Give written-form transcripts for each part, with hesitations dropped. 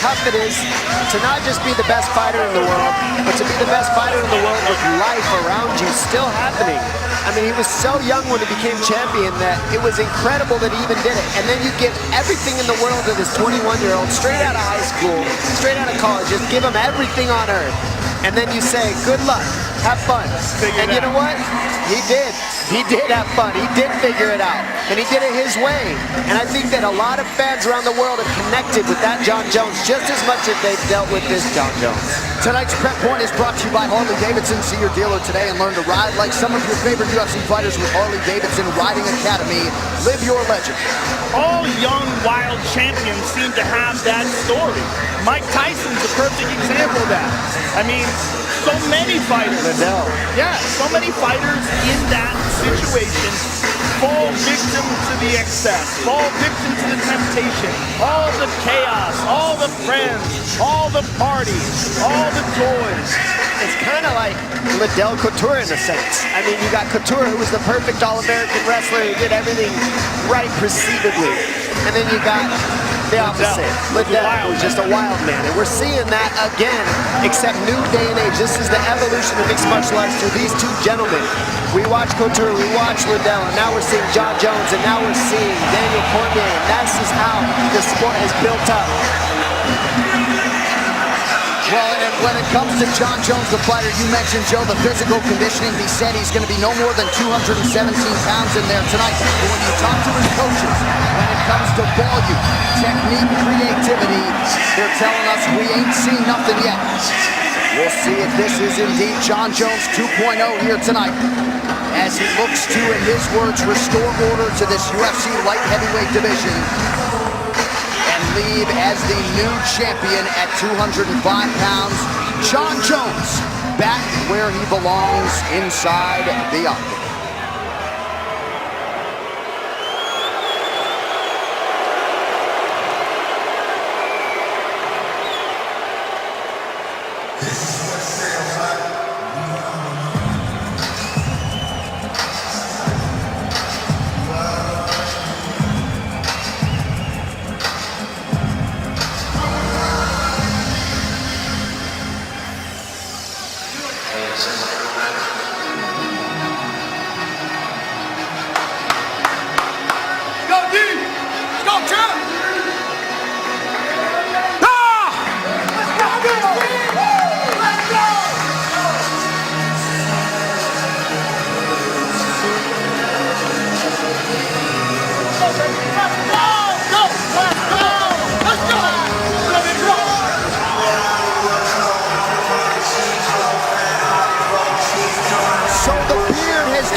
tough it is to not just be the best fighter in the world, but to be the best fighter in the world with life around you still happening. I mean, he was so young when he became champion that it was incredible that he even did it. And then you give everything in the world to this 21-year-old, straight out of high school, straight out of college, just give him everything on earth. And then you say, good luck, have fun. And you know what? He did. He did have fun. He did figure it out. And he did it his way. And I think that a lot of fans around the world have connected with that Jon Jones just as much as they've dealt with this Jon Jones. Tonight's Prep Point is brought to you by Harley-Davidson. See your dealer today and learn to ride like some of your favorite UFC fighters with Harley-Davidson Riding Academy. Live your legend. All young, wild champions seem to have that story. Mike Tyson's a perfect example of that. I mean, so many fighters. Yeah, so many fighters in that situation fall victim to the excess, fall victim to the temptation, all the chaos, all the friends, all the parties, all the toys. It's kind of like Liddell Couture in a sense. I mean, you got Couture, who was the perfect All-American wrestler who did everything right perceivably. And then you got the opposite. Liddell was just a wild man. And we're seeing that again, except new day and age. This is the evolution of mixed martial arts through these two gentlemen. We watch Couture, we watch Liddell, and now we're seeing Jon Jones, and now we're seeing Daniel Cormier. And this is how the sport has built up. Well, and when it comes to Jon Jones, the fighter, you mentioned, Joe, the physical conditioning. He said he's going to be no more than 217 pounds in there tonight. But when you talk to his coaches, when it comes to volume, technique, creativity, they're telling us we ain't seen nothing yet. We'll see if this is indeed Jon Jones 2.0 here tonight, as he looks to, in his words, restore order to this UFC light heavyweight division and leave as the new champion at 205 pounds. Jon Jones back where he belongs, inside the octagon.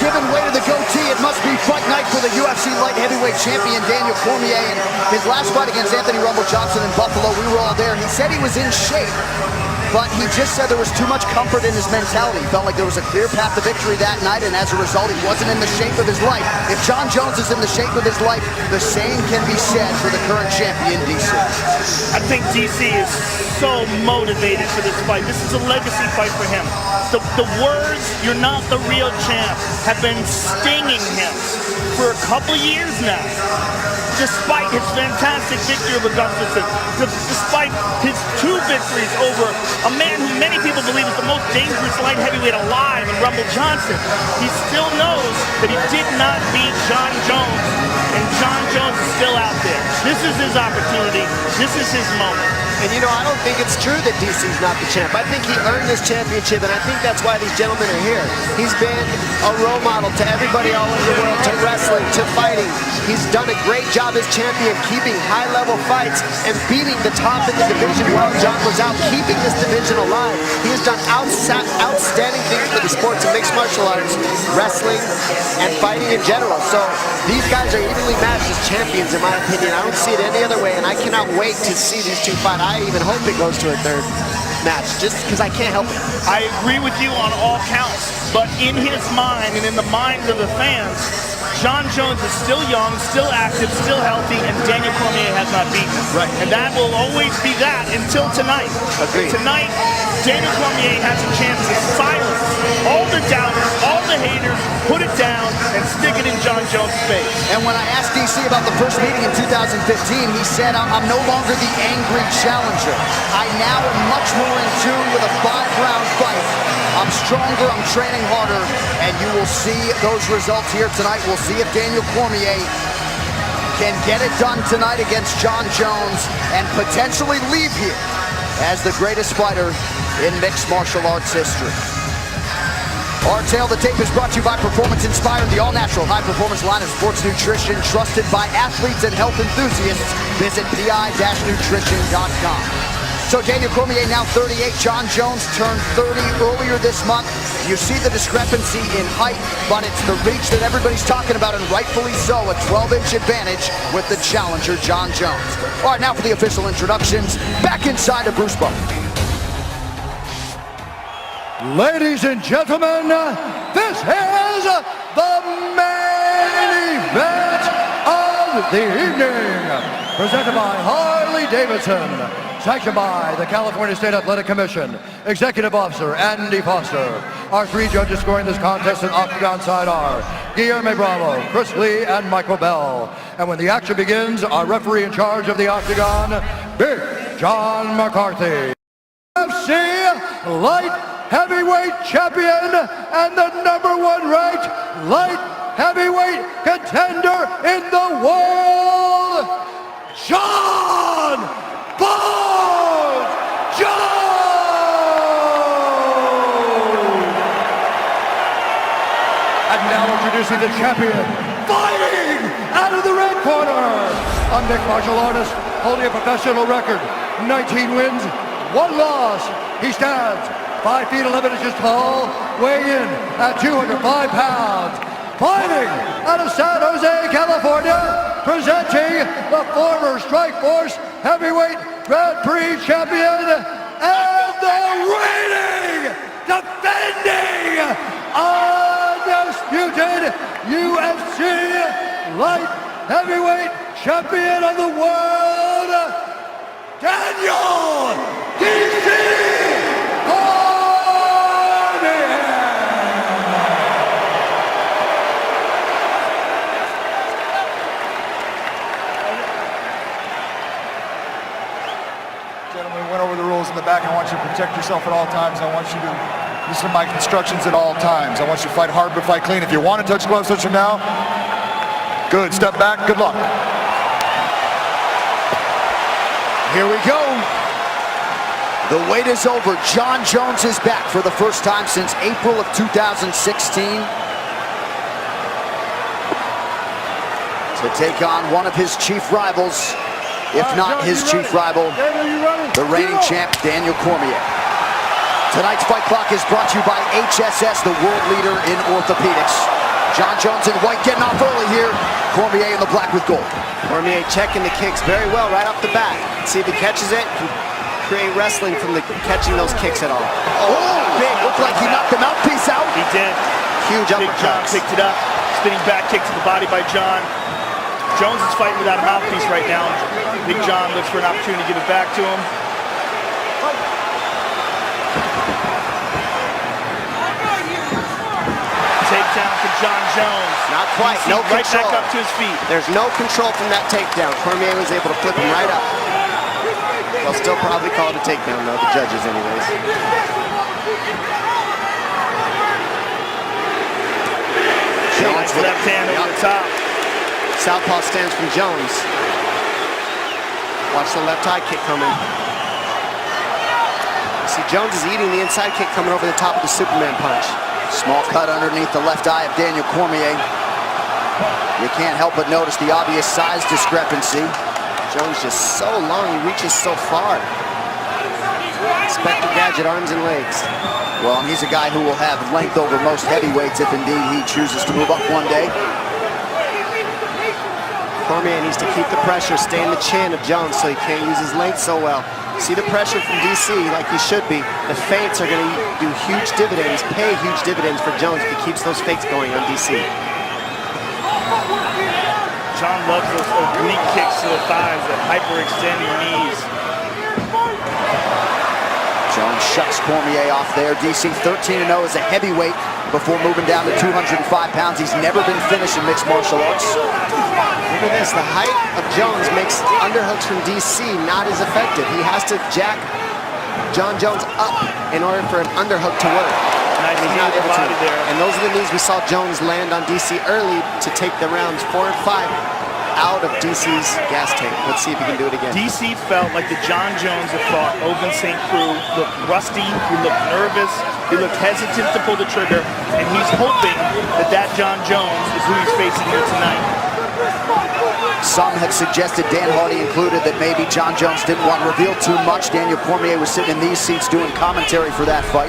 Given way to the goatee, it must be fight night for the UFC light heavyweight champion Daniel Cormier. And his last fight against Anthony Rumble Johnson in Buffalo, we were all there. He said he was in shape, but he just said there was too much comfort in his mentality. He felt like there was a clear path to victory that night, and as a result, he wasn't in the shape of his life. If Jon Jones is in the shape of his life, the same can be said for the current champion, DC. I think DC is so motivated for this fight. This is a legacy fight for him. The words, "you're not the real champ," have been stinging him for a couple years now. Despite his fantastic victory over Gustafsson, despite his 2 victories over a man who many people believe is the most dangerous light heavyweight alive in Rumble Johnson, he still knows that he did not beat Jon Jones, and Jon Jones is still out there. This is his opportunity. This is his moment. And you know, I don't think it's true that DC's not the champ. I think he earned this championship, and I think that's why these gentlemen are here. He's been a role model to everybody all over the world, to wrestling, to fighting. He's done a great job as champion, keeping high-level fights and beating the top of the division while Jon was out, keeping this division alive. He has done outstanding things for the sports of mixed martial arts, wrestling, and fighting in general. So these guys are evenly matched as champions, in my opinion. I don't see it any other way, and I cannot wait to see these two fight. I even hope it goes to a third match, just because I can't help it. I agree with you on all counts, but in his mind and in the minds of the fans, Jon Jones is still young, still active, still healthy, and Daniel Cormier has not beaten him. Right. And that will always be that until tonight. Agreed. Tonight, Daniel Cormier has a chance to silence all the doubters, all the haters, put it down, and stick it in Jon Jones' face. And when I asked DC about the first meeting in 2015, he said, I'm no longer the angry challenger. I now am much more in tune with a 5-round fight. I'm stronger, I'm training harder, and you will see those results here tonight. We'll see if Daniel Cormier can get it done tonight against Jon Jones and potentially leave here as the greatest fighter in mixed martial arts history. Our Tale of the Tape is brought to you by Performance Inspired, the all-natural high-performance line of sports nutrition trusted by athletes and health enthusiasts. Visit pi-nutrition.com. So Daniel Cormier now 38. Jon Jones turned 30 earlier this month. You see the discrepancy in height, but it's the reach that everybody's talking about, and rightfully so. A 12-inch advantage with the challenger, Jon Jones. All right, now for the official introductions. Back inside of Bruce Buffer. Ladies and gentlemen, this is the main event of the evening. Presented by Harley-Davidson. Sanctioned by the California State Athletic Commission. Executive Officer Andy Foster. Our 3 judges scoring this contest in octagon side are Guillermo Bravo, Chris Lee, and Michael Bell. And when the action begins, our referee in charge of the octagon, Big John McCarthy. UFC Light Heavyweight Champion and the #1 ranked Light Heavyweight Contender in the world, Jon Jones! And now introducing the champion, fighting out of the red corner, a mixed martial artist holding a professional record, 19 wins, 1 loss. He stands 5 feet 11 inches tall, weighing in at 205 pounds. Fighting out of San Jose, California, presenting the former Strikeforce Heavyweight Grand Prix champion and the reigning, defending, undisputed UFC Light Heavyweight Champion of the world, Daniel DC Cormier! Gentlemen, we went over the rules in the back. I want you to protect yourself at all times. I want you to listen to my instructions at all times. I want you to fight hard but fight clean. If you want to touch gloves, touch them now. Good. Step back. Good luck. Here we go. The wait is over. Jon Jones is back for the first time since April of 2016 to take on one of his chief rivals, if not his chief rival, the reigning champ, Daniel Cormier. Tonight's fight clock is brought to you by HSS, the world leader in orthopedics. Jon Jones in white getting off early here. Cormier in the black with gold. Cormier checking the kicks very well right off the bat. See if he catches it. Can create wrestling from the catching those kicks at all. Oh, big. Looked like he knocked the mouthpiece out. He did. Huge Big John uppercuts. picked it up. Spinning back kick to the body by John. Jones is fighting without a mouthpiece right now. Big John looks for an opportunity to give it back to him. Takedown for Jon Jones. Not quite. No Right control. back up to his feet. There's no control from that takedown. Cormier was able to flip him right up. They'll still probably call it a takedown, though, the judges anyways. Nice left hand over the top. Southpaw stands from Jones. Watch the left high kick coming. See, Jones is eating the inside kick coming over the top of the Superman punch. Small cut underneath the left eye of Daniel Cormier. You can't help but notice the obvious size discrepancy. Jones just so long, he reaches so far. Inspector Gadget, arms and legs. Well, and he's a guy who will have length over most heavyweights if indeed he chooses to move up one day. Cormier needs to keep the pressure, stay in the chin of Jones so he can't use his length so well. See the pressure from DC like he should be. The feints are going to do huge dividends, pay huge dividends for Jones if he keeps those fakes going on DC. John loves those oblique kicks to the thighs that hyperextend your knees. Jones shucks Cormier off there. DC 13-0 as a heavyweight before moving down to 205 pounds. He's never been finished in mixed martial arts. Look at this, the height of Jones makes underhooks from DC not as effective. He has to jack John Jones up in order for an underhook to work. Nice and he's not able to. there. And those are the knees we saw Jones land on DC early to take the rounds 4 and 5 out of DC's gas tank. Let's see if he can do it again. DC felt like the John Jones that fought Open St. Preux looked rusty, he looked nervous, he looked hesitant to pull the trigger, and he's hoping that John Jones is who he's facing here tonight. Some had suggested, Dan Hardy included, that maybe John Jones didn't want to reveal too much. Daniel Cormier was sitting in these seats doing commentary for that fight.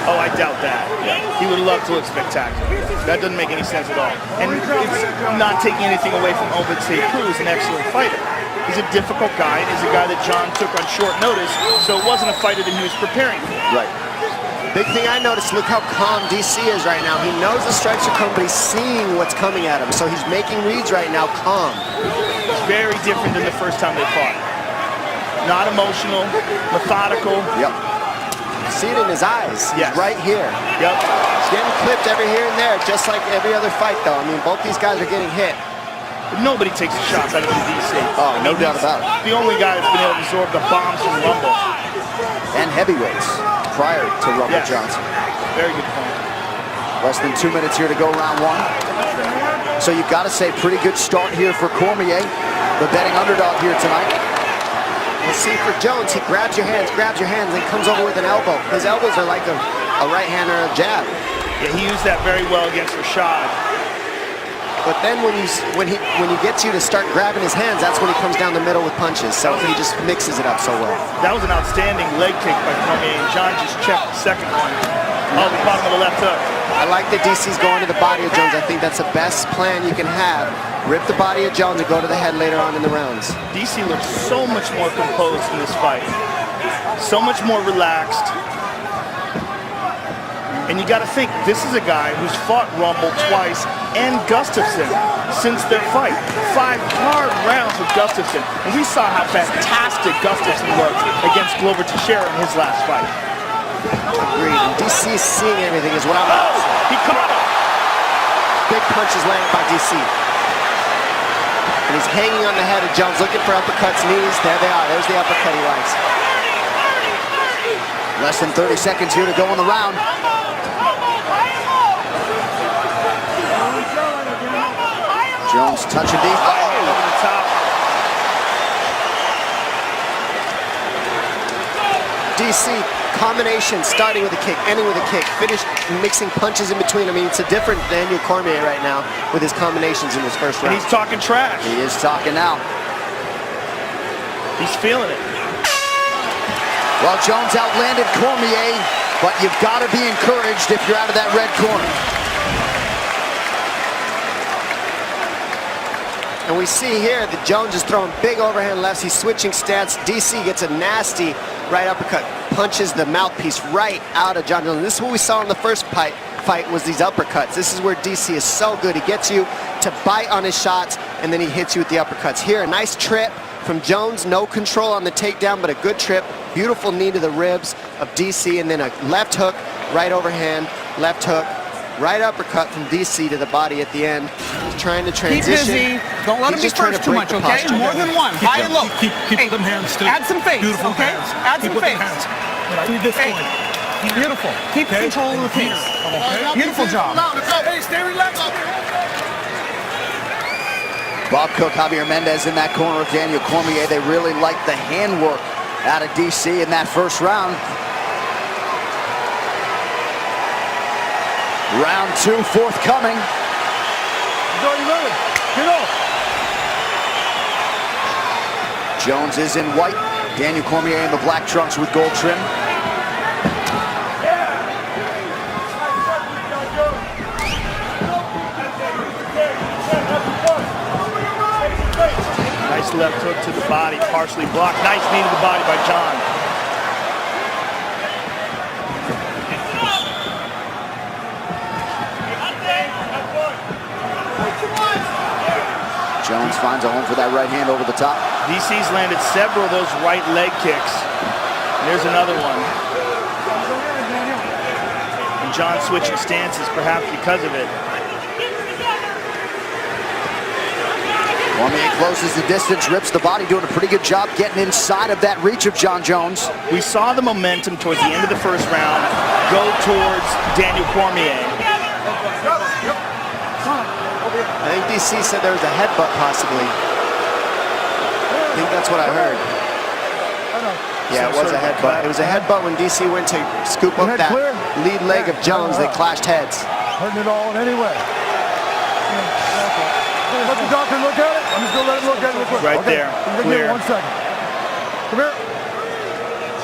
Oh, I doubt that. Yeah. He would love to look spectacular. That doesn't make any sense at all. And it's not taking anything away from Ovid St. Preux, who's an excellent fighter. He's a difficult guy, and he's a guy that John took on short notice, so it wasn't a fighter that he was preparing for. Right. Big thing I noticed, look how calm DC is right now. He knows the strikes are coming, but he's seeing what's coming at him. So he's making reads right now, calm. It's very different than the first time they fought. Not emotional, methodical. Yep. See it in his eyes. Yes. He's right here. Yep. He's getting clipped every here and there, just like every other fight, though. I mean, both these guys are getting hit. But nobody takes the shots out of DC. Oh, no doubt about it. The only guy that's been able to absorb the bombs from Rumble. And heavyweights prior to Rumble Johnson. Very good point. Less than 2 minutes here to go, round one. So you've got to say, pretty good start here for Cormier, the betting underdog here tonight. Let's see for Jones, he grabs your hands, and comes over with an elbow. His elbows are like a right hand or a jab. Yeah, he used that very well against Rashad. But then when he gets you to start grabbing his hands, that's when he comes down the middle with punches. So he just mixes it up so well. That was an outstanding leg kick by Cormier, and John just checked the second one. Oh, the bottom of the left hook. I like that DC's going to the body of Jones. I think that's the best plan you can have. Rip the body of Jones and go to the head later on in the rounds. DC looks so much more composed in this fight. So much more relaxed. And you got to think, this is a guy who's fought Rumble twice and Gustafsson since their fight. 5 hard rounds with Gustafsson. And we saw how fantastic Gustafsson looked against Glover Teixeira in his last fight. Agreed. And DC is seeing everything is what I'm noticing. He caught him. Big punches landed by DC. And he's hanging on the head of Jones, looking for uppercuts, knees. There they are. There's the uppercut he likes. Less than 30 seconds here to go in the round. Jones touching deep. Over the top. DC, combination, starting with a kick, ending with a kick, finish mixing punches in between. I mean, it's a different Daniel Cormier right now with his combinations in his first round. And he's talking trash. He is talking now. He's feeling it. Well, Jones outlanded Cormier, but you've got to be encouraged if you're out of that red corner. And we see here that Jones is throwing big overhand lefts. He's switching stance. DC gets a nasty right uppercut, punches the mouthpiece right out of John Jones. This is what we saw in the first fight was these uppercuts. This is where DC is so good. He gets you to bite on his shots, and then he hits you with the uppercuts. Here, a nice trip from Jones. No control on the takedown, but a good trip. Beautiful knee to the ribs of DC, and then a left hook, right overhand, left hook, right uppercut from DC to the body at the end. He's trying to transition. Keep busy. Don't let him be first too much, okay? More than one. High and low. Keep them hands still. Add some face, Beautiful okay? hands. Add some Keep face. hands. To this point. Beautiful. Keep control of the face. Okay. Beautiful job. Hey, stay relaxed. Bob Cook, Javier Mendez in that corner of Daniel Cormier. They really liked the handwork out of DC in that first round. Round 2 forthcoming. Jones is in white. Daniel Cormier in the black trunks with gold trim. Nice left hook to the body, partially blocked. Nice knee to the body by John. Jones finds a home for that right hand over the top. DC's landed several of those right leg kicks. There's another one. And John switching stances, perhaps because of it. Cormier closes the distance, rips the body, doing a pretty good job getting inside of that reach of Jon Jones. We saw the momentum towards the end of the first round go towards Daniel Cormier. I think DC said there was a headbutt possibly. I think that's what I heard. Yeah, it was a headbutt. It was a headbutt when DC went to scoop up that lead leg of Jones. They clashed heads. Hurting it all in any way. Let the doctor look at it. I'm just going to let him look at it real quick. Right okay. there. Clear. 1 second. Come here.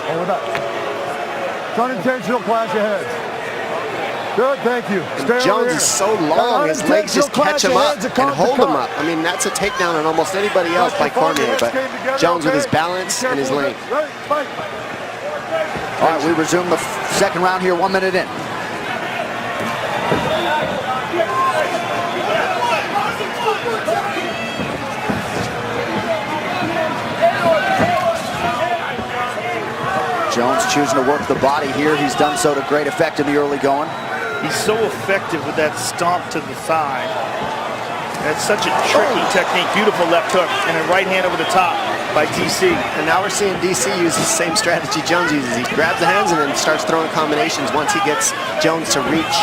Over that. It's unintentional clash of heads. Good, thank you. Stay Jones is so long, his legs just catch him up and hold him up. I mean, that's a takedown on almost anybody else by Cormier, but Jones with his balance and his length. All right, we resume the second round here, 1 minute in. Jones choosing to work the body here. He's done so to great effect in the early going. He's so effective with that stomp to the thigh. That's such a tricky technique. Beautiful left hook and a right hand over the top by DC. And now we're seeing DC use the same strategy Jones uses. He grabs the hands and then starts throwing combinations once he gets Jones to reach.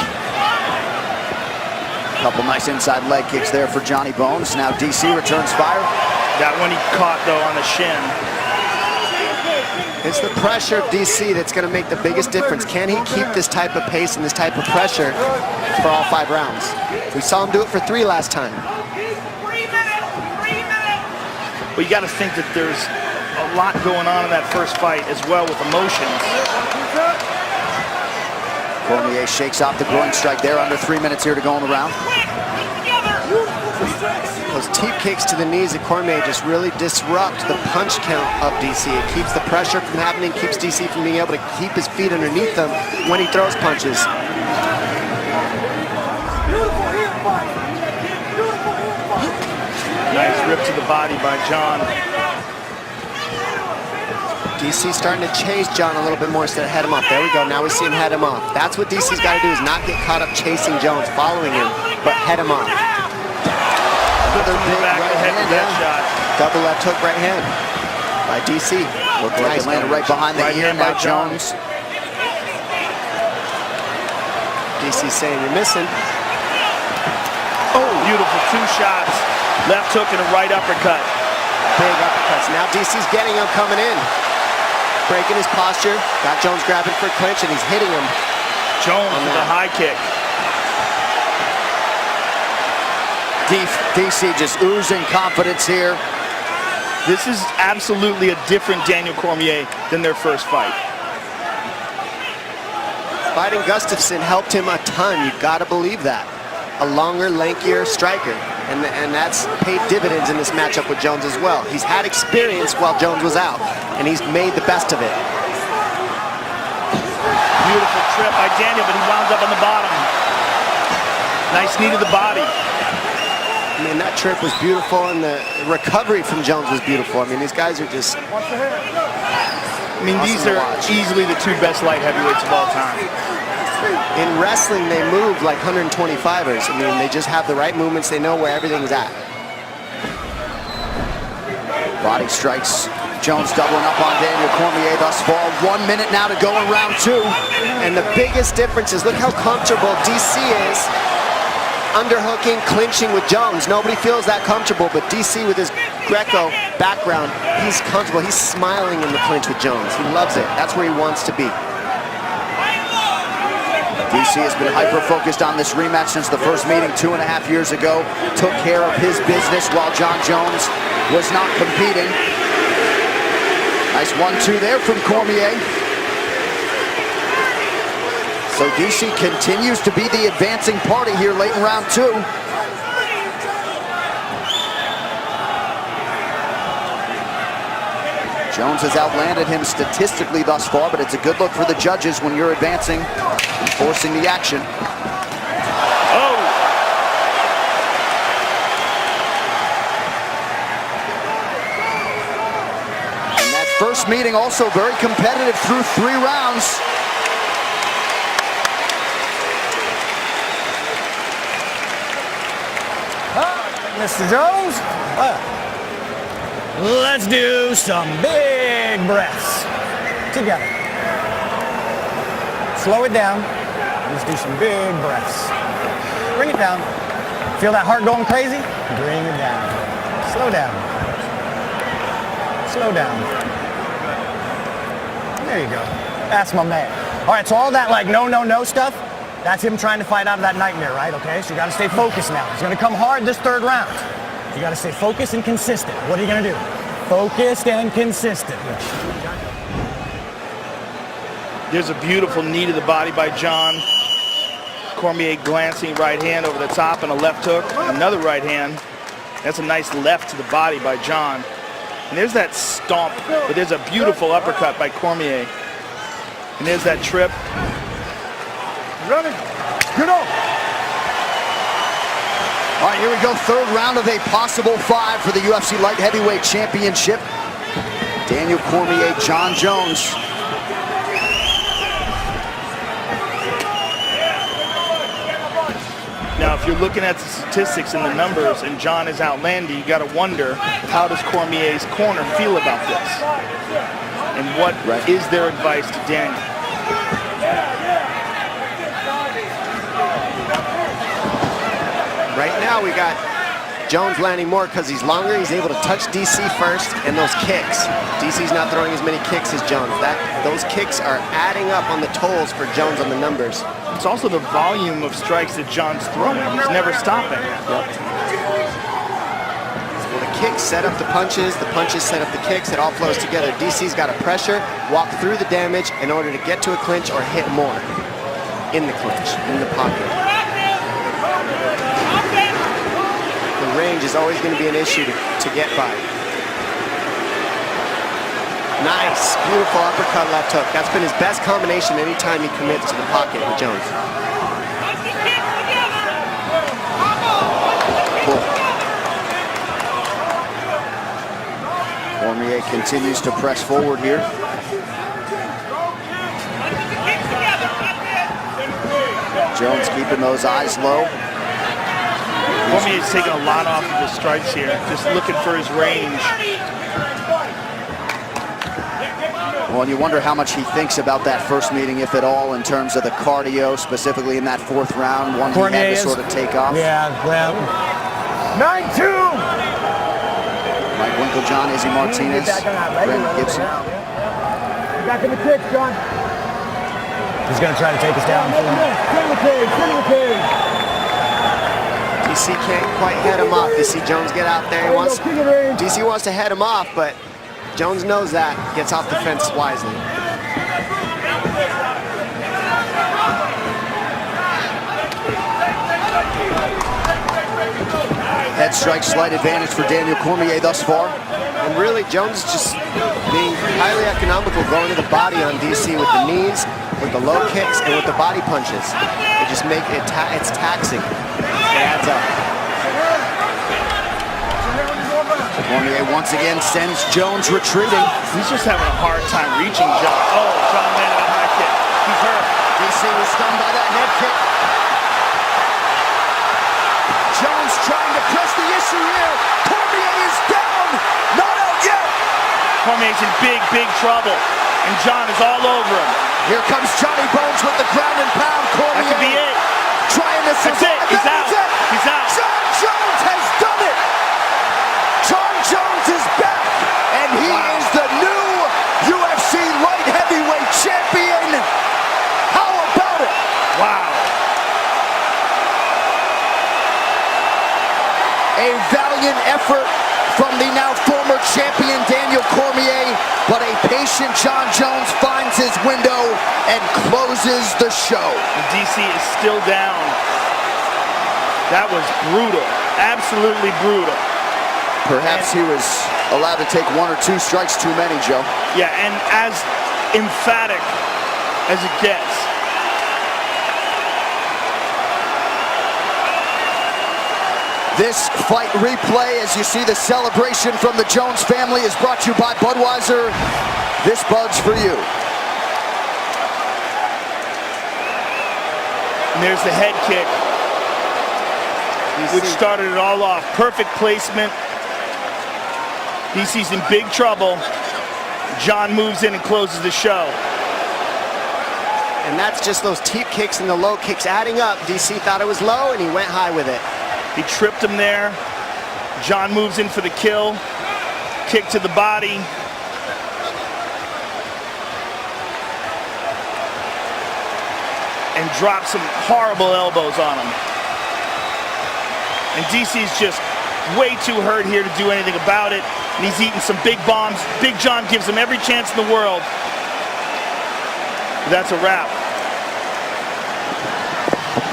Couple nice inside leg kicks there for Johnny Bones. Now DC returns fire. That one he caught though on the shin. It's the pressure of DC that's going to make the biggest difference. Can he keep this type of pace and this type of pressure for all 5 rounds? We saw him do it for 3 last time. Well, you got to think that there's a lot going on in that first fight as well with emotions. Cormier shakes off the groin strike there. Under 3 minutes here to go in the round. Those teep kicks to the knees of Cormier just really disrupt the punch count of DC. It keeps the pressure from happening, keeps DC from being able to keep his feet underneath him when he throws punches. Nice rip to the body by John. DC starting to chase John a little bit more instead of head him off. There we go. Now we see him head him off. That's what DC's got to do, is not get caught up chasing Jones, following him, but head him off. Another big right hand shot. Double left hook right hand by DC. Looked like it landed right behind the ear. Now Jones. DC saying you're missing. Oh, beautiful 2 shots. Left hook and a right uppercut. Big uppercuts. Now DC's getting him coming in. Breaking his posture. Got Jones grabbing for a clinch and he's hitting him. Jones with a high kick. DC just oozing confidence here. This is absolutely a different Daniel Cormier than their first fight. Fighting Gustafsson helped him a ton. You've got to believe that. A longer, lankier striker. And that's paid dividends in this matchup with Jones as well. He's had experience while Jones was out, and he's made the best of it. Beautiful trip by Daniel, but he wound up on the bottom. Nice knee to the body. I mean, that trip was beautiful, and the recovery from Jones was beautiful. I mean, these guys are just... I mean, these are easily the 2 best light heavyweights of all time. In wrestling, they move like 125ers. I mean, they just have the right movements. They know where everything's at. Body strikes. Jones doubling up on Daniel Cormier thus far. 1 minute now to go in round 2. And the biggest difference is look how comfortable DC is underhooking, clinching with Jones. Nobody feels that comfortable, but DC with his Greco background, he's comfortable. He's smiling in the clinch with Jones. He loves it. That's where he wants to be. DC has been hyper-focused on this rematch since the first meeting 2.5 years ago. Took care of his business while Jon Jones was not competing. Nice 1-2 there from Cormier. So DC continues to be the advancing party here late in round 2. Jones has outlanded him statistically thus far, but it's a good look for the judges when you're advancing and forcing the action. Oh! And that first this meeting also very competitive through 3 rounds. Mr. Jones, let's do some big breaths together. Slow it down. Let's do some big breaths. Bring it down. Feel that heart going crazy? Bring it down. Slow down. Slow down. There you go. That's my man. All right, so all that like no stuff, that's him trying to fight out of that nightmare, right? Okay, so you got to stay focused now. He's going to come hard this 3rd round. You got to stay focused and consistent. What are you going to do? Focused and consistent. There's a beautiful knee to the body by John. Cormier glancing right hand over the top and a left hook. Another right hand. That's a nice left to the body by John. And there's that stomp, but there's a beautiful uppercut by Cormier. And there's that trip. Ready? Get up. All right, here we go. 3rd round of a possible 5 for the UFC Light Heavyweight Championship. Daniel Cormier, John Jones. Now, if you're looking at the statistics and the numbers and John is outlanding, you got to wonder, how does Cormier's corner feel about this? And what is their advice to Daniel? Right now we got Jones landing more because he's longer. He's able to touch DC first, and those kicks. DC's not throwing as many kicks as Jones. Those kicks are adding up on the tolls for Jones on the numbers. It's also the volume of strikes that John's throwing. He's never stopping. Well, the kicks set up the punches set up the kicks. It all flows together. DC's got to pressure, walk through the damage in order to get to a clinch or hit more in the clinch, in the pocket. The range is always going to be an issue to get by. Nice, beautiful uppercut left hook. That's been his best combination anytime he commits to the pocket with Jones. Cool. Cormier continues to press forward here. Jones keeping those eyes low. Cormier's taking a lot off of his strikes here, just looking for his range. Well, and you wonder how much he thinks about that first meeting, if at all, in terms of the cardio, specifically in that 4th round, one Cormier he had to sort of take off. Yeah, well. 9-2. Mike Winklejohn, Izzy Martinez, Brandon Gibson. Back in the kick, John. He's going to try to take us down. DC can't quite head him off. You see Jones get out there. DC wants to head him off, but Jones knows that. Gets off the fence wisely. Head strike, slight advantage for Daniel Cormier thus far. And really, Jones is just being highly economical, going to the body on DC with the knees, with the low kicks, and with the body punches. It just make it, it's taxing. It adds up. Cormier once again sends Jones retreating. He's just having a hard time reaching John. Oh, John landed a high kick. He's hurt. DC was stunned by that head kick. Jones trying to press the issue here. Cormier is down. Not out yet. Cormier's in big trouble. And John is all over him. Here comes Johnny Bones with the ground and pound. Cormier That could be it. trying to survive. That's it. He's out. He's out. John Jones has done it. John Jones is back. And he is the new UFC light heavyweight champion. How about it? Wow. A valiant effort from the now former champion Daniel Cormier, but a patient John Jones finds his window and closes the show. And DC is still down. That was brutal. Absolutely brutal. Perhaps he was allowed to take 1 or 2 strikes too many, Joe. Yeah, and as emphatic as it gets. This fight replay, as you see the celebration from the Jones family, is brought to you by Budweiser. this bud's for you. And there's the head kick, which started it all off. Perfect placement. DC's in big trouble. John moves in and closes the show. And that's just those teep kicks and the low kicks adding up. DC thought it was low, and he went high with it. He tripped him there. John moves in for the kill. Kick to the body. And drops some horrible elbows on him. And DC's just way too hurt here to do anything about it. And he's eating some big bombs. Big John gives him every chance in the world. But that's a wrap.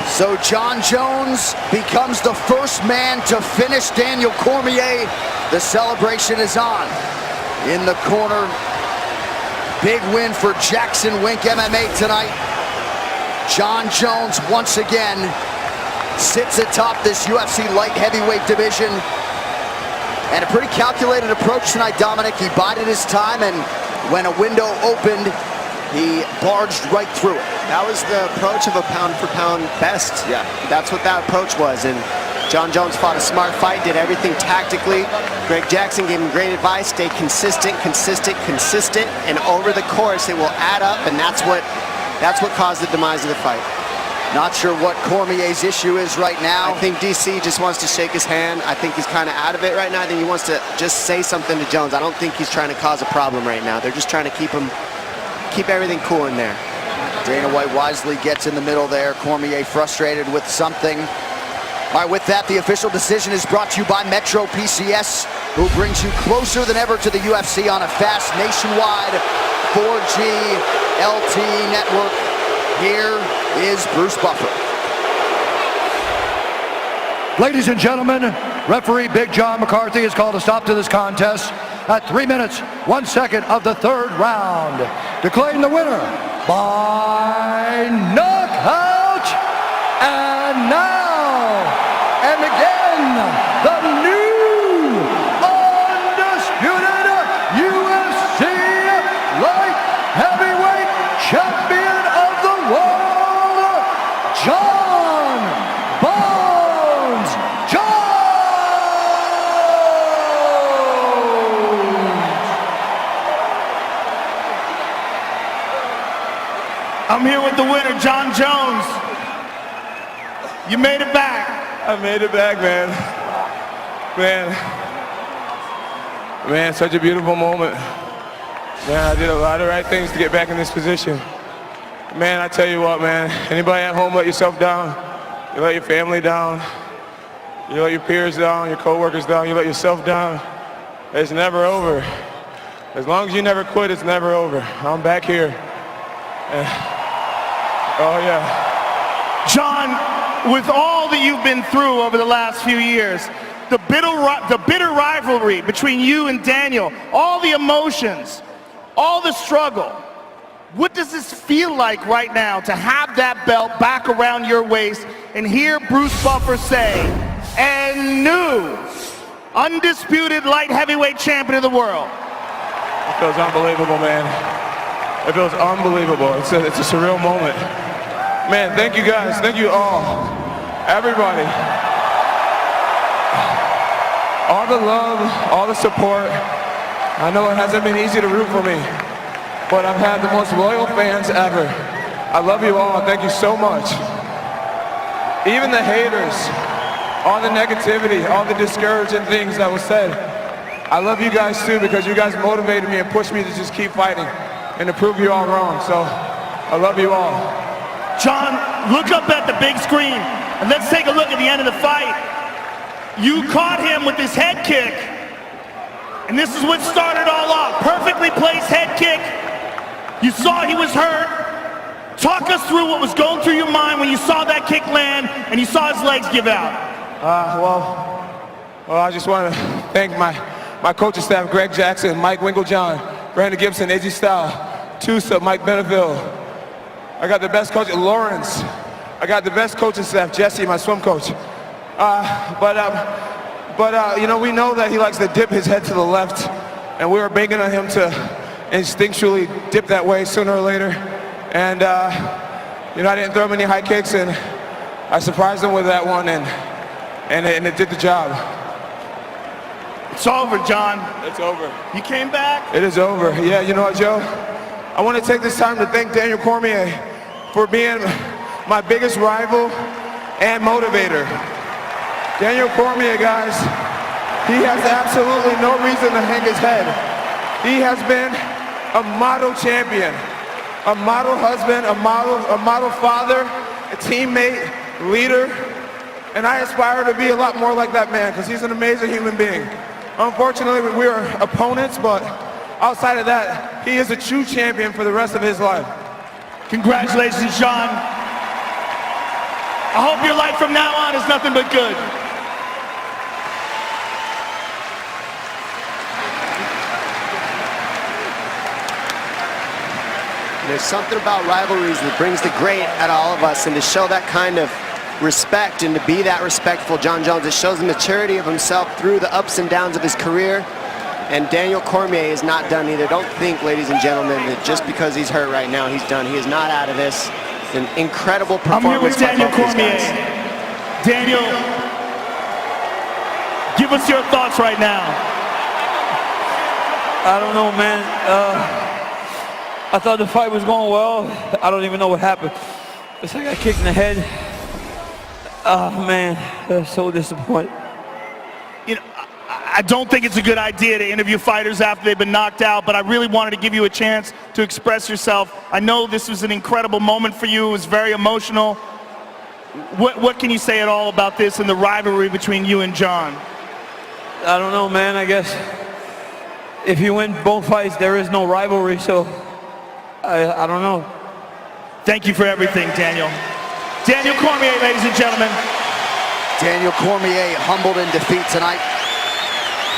So John Jones becomes the first man to finish Daniel Cormier. The celebration is on. In the corner, big win for Jackson Wink MMA tonight. John Jones once again sits atop this UFC light heavyweight division. And a pretty calculated approach tonight, Dominic. He bided his time, and when a window opened, he barged right through it. That was the approach of a pound-for-pound best. Yeah, that's what that approach was. And John Jones fought a smart fight, did everything tactically. Greg Jackson gave him great advice. Stay consistent, consistent, consistent, and over the course, it will add up, and that's what caused the demise of the fight. Not sure what Cormier's issue is right now. I think DC just wants to shake his hand. I think he's kind of out of it right now. I think he wants to just say something to Jones. I don't think he's trying to cause a problem right now. They're just trying to keep everything cool in there. Dana White wisely gets in the middle there. Cormier frustrated with something. All right, with that, the official decision is brought to you by Metro PCS, who brings you closer than ever to the UFC on a fast nationwide 4G LTE network. Here is Bruce Buffer. Ladies and gentlemen, referee Big John McCarthy has called a stop to this contest at 3 minutes, 1 second of the third round, declaring the winner by knockout. And now, and again, the new undisputed UFC light heavyweight champion of the world, John Bones Jones. I'm here with the winner, John Jones. You made it back. I made it back, man. Man, such a beautiful moment. Man, I did a lot of right things to get back in this position. Man, I tell you what, man, anybody at home let yourself down, you let your family down, you let your peers down, your coworkers down, you let yourself down, it's never over. As long as you never quit, it's never over. I'm back here. Oh, yeah. John, with all that you've been through over the last few years, the bitter rivalry between you and Daniel, all the emotions, all the struggle, what does this feel like right now to have that belt back around your waist and hear Bruce Buffer say, and new undisputed light heavyweight champion of the world? It feels unbelievable, man. It feels unbelievable. It's a surreal moment. Man, thank you guys. Thank you all. Everybody. All the love, all the support. I know it hasn't been easy to root for me, but I've had the most loyal fans ever. I love you all. Thank you so much. Even the haters, all the negativity, all the discouraging things that was said. I love you guys too, because you guys motivated me and pushed me to just keep fighting and to prove you all wrong. So I love you all. John, look up at the big screen and let's take a look at the end of the fight. You caught him with this head kick, and this is what started all off. Perfectly placed head kick. You saw he was hurt. Talk us through what was going through your mind when you saw that kick land and you saw his legs give out. Well, I just want to thank my coaching staff, Greg Jackson, Mike Winklejohn, Brandon Gibson, Izzy Style, Tusa, Mike Beneville. I got the best coach, Lawrence. I got the best coaching staff, Jesse, my swim coach. You know, we know that he likes to dip his head to the left, and we were banking on him to instinctually dip that way sooner or later. And, you know, I didn't throw many high kicks, and I surprised him with that one, and it did the job. It's over, John. It's over. You came back. It is over. Yeah, you know what, Joe? I want to take this time to thank Daniel Cormier for being my biggest rival and motivator. Daniel Cormier, guys, he has absolutely no reason to hang his head. He has been a model champion, a model husband, a model father, a teammate, leader, and I aspire to be a lot more like that man because he's an amazing human being. Unfortunately, we are opponents, but outside of that, he is a true champion for the rest of his life. Congratulations, John. I hope your life from now on is nothing but good. There's something about rivalries that brings the great out of all of us, and to show that kind of respect and to be that respectful, John Jones, it shows the maturity of himself through the ups and downs of his career. And Daniel Cormier is not done either. Don't think, ladies and gentlemen, that just because he's hurt right now, he's done. He is not out of this. It's an incredible performance. I'm here with Daniel by both these Cormier. guys. Daniel, give us your thoughts right now. I don't know, man. I thought the fight was going well. I don't even know what happened. It's like I got kicked in the head. Oh, man, that's so disappointed. You know, I don't think it's a good idea to interview fighters after they've been knocked out, but I really wanted to give you a chance to express yourself. I know this was an incredible moment for you. It was very emotional. What can you say at all about this and the rivalry between you and John? I don't know, man. I guess if you win both fights, there is no rivalry, so I don't know. Thank you for everything, Daniel. Daniel Cormier, ladies and gentlemen. Daniel Cormier humbled in defeat tonight.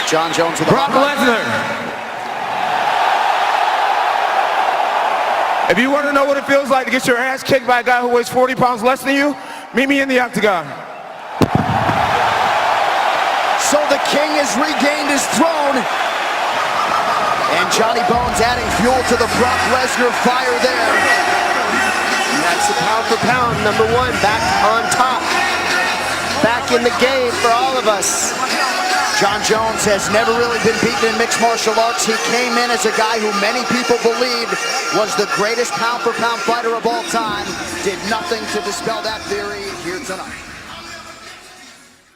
John Jones with Brock Lesnar. If you want to know what it feels like to get your ass kicked by a guy who weighs 40 pounds less than you, meet me in the octagon. So the king has regained his throne. And Johnny Bones adding fuel to the Brock Lesnar fire there. And that's the pound for pound, number one, back on top. Back in the game for all of us. John Jones has never really been beaten in mixed martial arts. He came in as a guy who many people believed was the greatest pound-for-pound fighter of all time. Did nothing to dispel that theory here tonight.